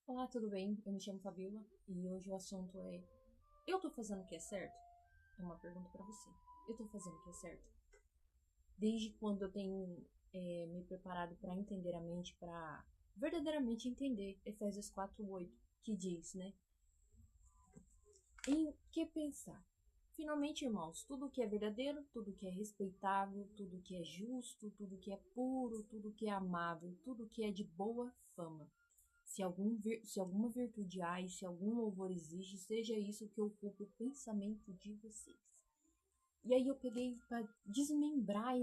Olá, tudo bem? Eu me chamo Fabiola e hoje o assunto é: eu tô fazendo o que é certo? É uma pergunta pra você. Eu tô fazendo o que é certo? Desde quando eu tenho me preparado para entender a mente, para verdadeiramente entender Efésios 4:8, que diz, né? Em que pensar? Finalmente, irmãos, tudo que é verdadeiro, tudo que é respeitável, tudo que é justo, tudo que é puro, tudo que é amável, tudo que é de boa fama. Se alguma virtude há e se algum louvor existe, seja isso que ocupe o pensamento de vocês. E aí eu peguei para desmembrar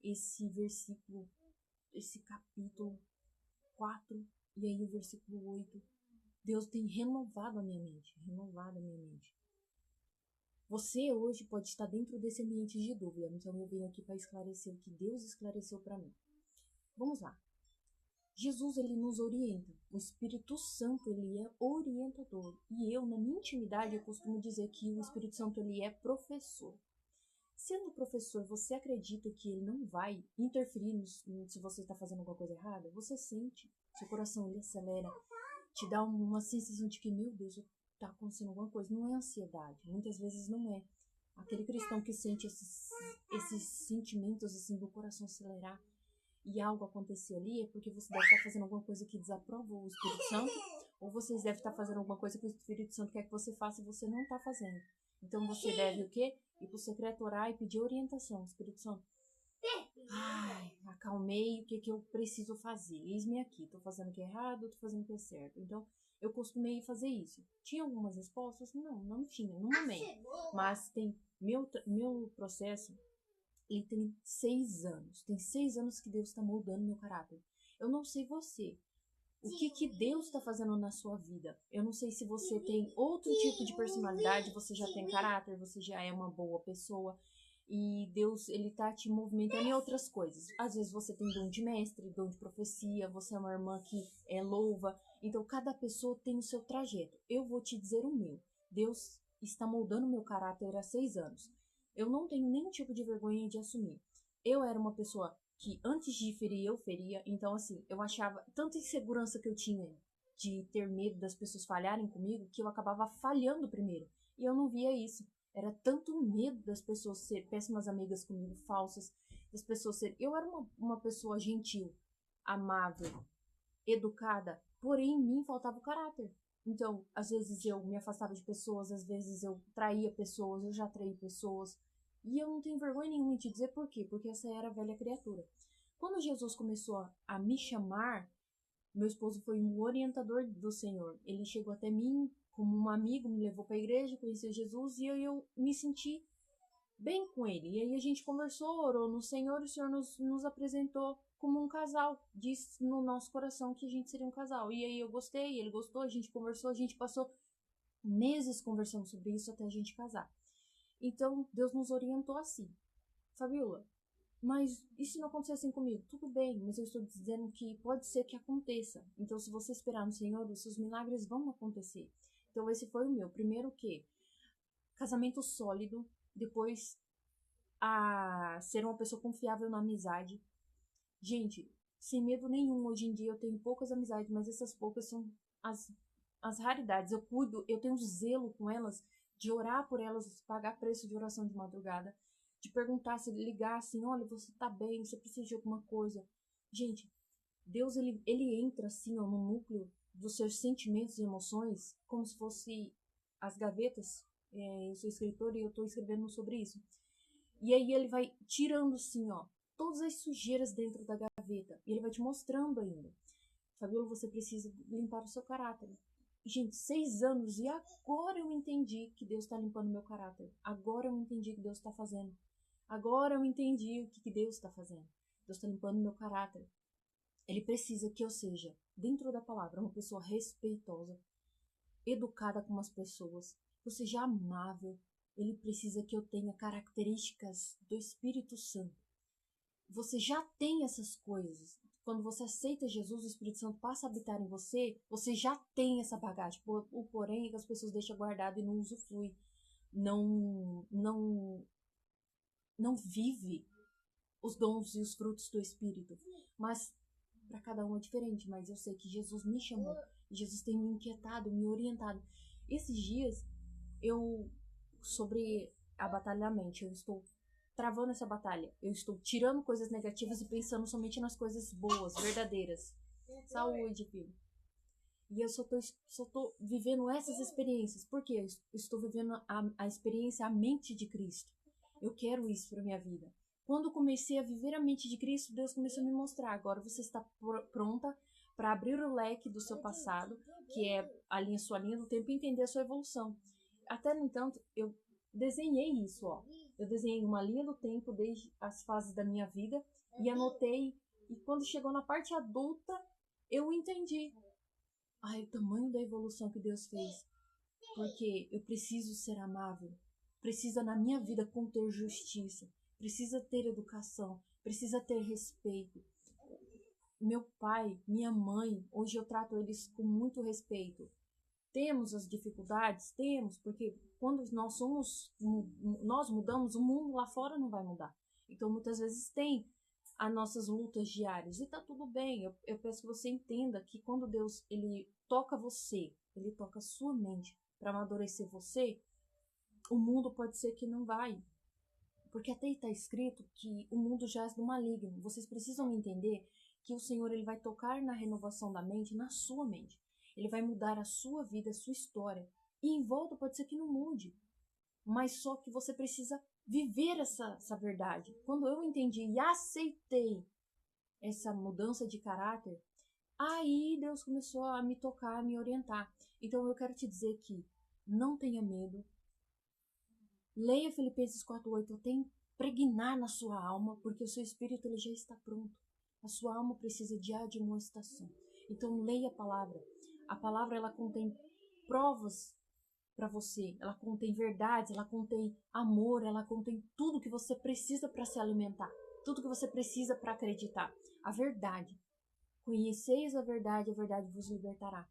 esse versículo, esse capítulo 4 e aí o versículo 8. Deus tem renovado a minha mente, renovado a minha mente. Você hoje pode estar dentro desse ambiente de dúvida, então eu venho aqui para esclarecer o que Deus esclareceu para mim. Vamos lá. Jesus, ele nos orienta. O Espírito Santo, ele é orientador. E eu, na minha intimidade, eu costumo dizer que o Espírito Santo, ele é professor. Sendo professor, você acredita que ele não vai interferir se você está fazendo alguma coisa errada? Você sente, seu coração, ele acelera, te dá uma sensação de que, meu Deus, está acontecendo alguma coisa. Não é ansiedade, muitas vezes não é. Aquele cristão que sente esses sentimentos assim do coração acelerar, e algo aconteceu ali, é porque você deve estar fazendo alguma coisa que desaprova o Espírito Santo, ou vocês devem estar fazendo alguma coisa que o Espírito Santo quer que você faça e você não está fazendo. Então você deve o quê? Ir para o secreto, orar e pedir orientação. Espírito Santo, ai, acalmei, o que eu preciso fazer? Eis-me aqui, estou fazendo o que é errado, estou fazendo o que é certo. Então, eu costumei fazer isso. Tinha algumas respostas? Não tinha, no momento. Mas tem meu processo, ele tem 6 anos. Tem 6 anos que Deus está moldando meu caráter. Eu não sei você. O que Deus está fazendo na sua vida? Eu não sei se você tem outro tipo de personalidade, você já tem caráter, você já é uma boa pessoa. E Deus, ele tá te movimentando em outras coisas. Às vezes você tem dom de mestre, dom de profecia, você é uma irmã que é louva. Então, cada pessoa tem o seu trajeto. Eu vou te dizer o meu. Deus está moldando meu caráter há 6 anos. Eu não tenho nenhum tipo de vergonha de assumir. Eu era uma pessoa que antes de ferir, eu feria. Então, assim, eu achava tanta insegurança que eu tinha de ter medo das pessoas falharem comigo, que eu acabava falhando primeiro. E eu não via isso. Era tanto medo das pessoas serem péssimas amigas comigo, falsas, das pessoas serem... Eu era uma pessoa gentil, amável, educada, porém em mim faltava o caráter. Então, às vezes eu me afastava de pessoas, às vezes eu traía pessoas, eu já traí pessoas. E eu não tenho vergonha nenhuma de dizer por quê, porque essa era a velha criatura. Quando Jesus começou a me chamar, meu esposo foi um orientador do Senhor. Ele chegou até mim como um amigo, me levou para a igreja, conheceu Jesus e eu me senti bem com ele. E aí a gente conversou, orou no Senhor, e o Senhor nos apresentou como um casal. Disse no nosso coração que a gente seria um casal. E aí eu gostei, ele gostou, a gente conversou, a gente passou meses conversando sobre isso até a gente casar. Então, Deus nos orientou assim. Fabiola, mas e se não acontecer assim comigo? Tudo bem, mas eu estou dizendo que pode ser que aconteça. Então, se você esperar no Senhor, os seus milagres vão acontecer. Então, esse foi o meu. Primeiro que casamento sólido, depois a ser uma pessoa confiável na amizade. Gente, sem medo nenhum, hoje em dia eu tenho poucas amizades, mas essas poucas são as, as raridades. Eu cuido, eu tenho zelo com elas, de orar por elas, pagar preço de oração de madrugada, de perguntar, se ligar assim, olha, você tá bem, você precisa de alguma coisa. Gente, Deus, ele entra assim, ó, no núcleo dos seus sentimentos e emoções, como se fosse as gavetas. Eu sou escritora e eu estou escrevendo sobre isso. E aí ele vai tirando assim, ó, todas as sujeiras dentro da gaveta. E ele vai te mostrando ainda. Fabiola, você precisa limpar o seu caráter. Gente, 6 anos e agora eu entendi que Deus está limpando meu caráter. Agora eu entendi o que Deus está fazendo. Agora eu entendi o que Deus está fazendo. Deus está limpando meu caráter. Ele precisa que eu seja, dentro da palavra, uma pessoa respeitosa, educada com as pessoas, que eu seja amável. Ele precisa que eu tenha características do Espírito Santo. Você já tem essas coisas. Quando você aceita Jesus, o Espírito Santo passa a habitar em você, você já tem essa bagagem. O porém é que as pessoas deixam guardado e não usufrui. Não vive os dons e os frutos do Espírito. Mas para cada um é diferente, mas eu sei que Jesus me chamou. Jesus tem me inquietado, me orientado. Esses dias, sobre a batalha da mente, eu estou travando essa batalha. Eu estou tirando coisas negativas e pensando somente nas coisas boas, verdadeiras. Saúde, filho. E eu só tô vivendo essas experiências. Por quê? Eu estou vivendo a experiência, a mente de Cristo. Eu quero isso para minha vida. Quando comecei a viver a mente de Cristo, Deus começou a me mostrar. Agora você está pronta para abrir o leque do seu passado, que é sua linha do tempo, e entender a sua evolução. Até, no entanto, eu desenhei isso, ó. Eu desenhei uma linha do tempo desde as fases da minha vida e anotei. E quando chegou na parte adulta, eu entendi. O tamanho da evolução que Deus fez. Porque eu preciso ser amável. Precisa na minha vida conter justiça. Precisa ter educação. Precisa ter respeito. Meu pai, minha mãe, hoje eu trato eles com muito respeito. Temos as dificuldades? Temos, porque quando nós mudamos, o mundo lá fora não vai mudar. Então, muitas vezes tem as nossas lutas diárias, e tá tudo bem. Eu peço que você entenda que quando Deus, ele toca você, ele toca a sua mente para amadurecer você, o mundo pode ser que não vai. Porque até está escrito que o mundo jaz do maligno. Vocês precisam entender que o Senhor, ele vai tocar na renovação da mente, na sua mente. Ele vai mudar a sua vida, a sua história. E em volta pode ser que não mude. Mas só que você precisa viver essa verdade. Quando eu entendi e aceitei essa mudança de caráter, aí Deus começou a me tocar, a me orientar. Então eu quero te dizer que não tenha medo. Leia Filipenses 4:8 até impregnar na sua alma, porque o seu espírito, ele já está pronto. A sua alma precisa de admoestação. Então leia a palavra. A palavra, ela contém provas para você, ela contém verdades, ela contém amor, ela contém tudo que você precisa para se alimentar, tudo que você precisa para acreditar. A verdade. Conheceis a verdade vos libertará.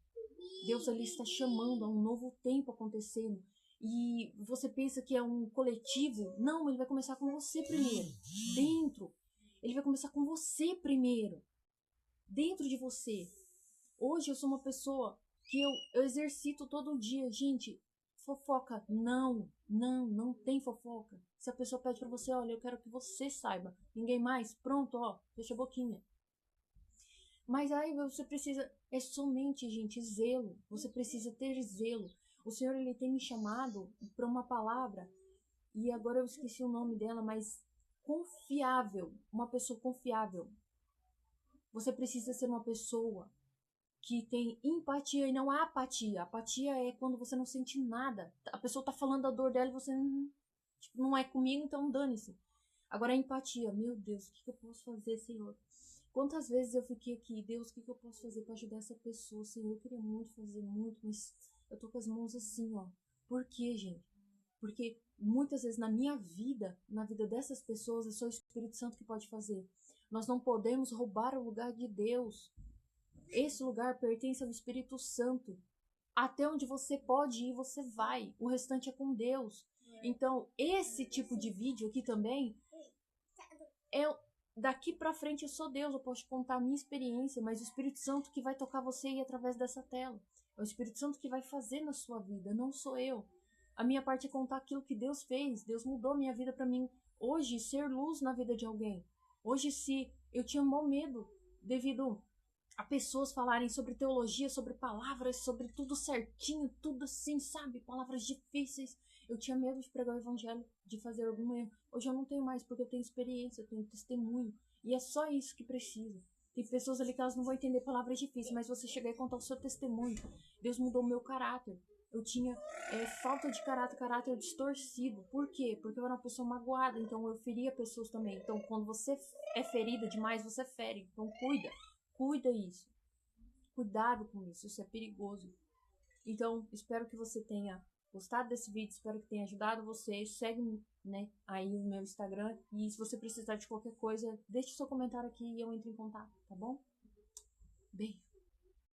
Deus, ali está chamando a um novo tempo acontecendo. E você pensa que é um coletivo? Não, ele vai começar com você primeiro. Dentro. Ele vai começar com você primeiro. Dentro de você. Hoje eu sou uma pessoa que eu exercito todo dia. Gente, fofoca. Não tem fofoca. Se a pessoa pede pra você, olha, eu quero que você saiba. Ninguém mais? Pronto, ó, fecha a boquinha. Mas aí você precisa, é somente, gente, zelo. Você precisa ter zelo. O Senhor, ele tem me chamado para uma palavra, e agora eu esqueci o nome dela, mas confiável. Uma pessoa confiável. Você precisa ser uma pessoa que tem empatia e não apatia. Apatia é quando você não sente nada. A pessoa tá falando da dor dela e você não é comigo, então dane-se. Agora a empatia. Meu Deus, o que eu posso fazer, Senhor? Quantas vezes eu fiquei aqui, Deus, o que eu posso fazer para ajudar essa pessoa? Senhor, eu queria muito fazer, muito, mas eu tô com as mãos assim, ó. Por quê, gente? Porque muitas vezes na minha vida, na vida dessas pessoas, é só o Espírito Santo que pode fazer. Nós não podemos roubar o lugar de Deus. Esse lugar pertence ao Espírito Santo. Até onde você pode ir, você vai. O restante é com Deus. Então, esse tipo de vídeo aqui também é... Daqui pra frente eu sou Deus, eu posso te contar a minha experiência, mas o Espírito Santo que vai tocar você e através dessa tela. É o Espírito Santo que vai fazer na sua vida, não sou eu. A minha parte é contar aquilo que Deus fez. Deus mudou minha vida pra mim. Hoje, ser luz na vida de alguém. Hoje, se eu tinha mau medo devido a pessoas falarem sobre teologia, sobre palavras, sobre tudo certinho, tudo assim, sabe? Palavras difíceis. Eu tinha medo de pregar o evangelho, de fazer algum erro. Hoje eu não tenho mais, porque eu tenho experiência, eu tenho testemunho. E é só isso que precisa. Tem pessoas ali que elas não vão entender palavras difíceis, mas você chegar e contar o seu testemunho. Deus mudou o meu caráter. Eu tinha falta de caráter distorcido. Por quê? Porque eu era uma pessoa magoada, então eu feria pessoas também. Então quando você é ferida demais, você fere. Então cuida isso. Cuidado com isso, isso é perigoso. Então, espero que você tenha gostado desse vídeo, espero que tenha ajudado você. Segue, né, aí o meu Instagram. E se você precisar de qualquer coisa, deixe seu comentário aqui e eu entro em contato, tá bom? Beijo.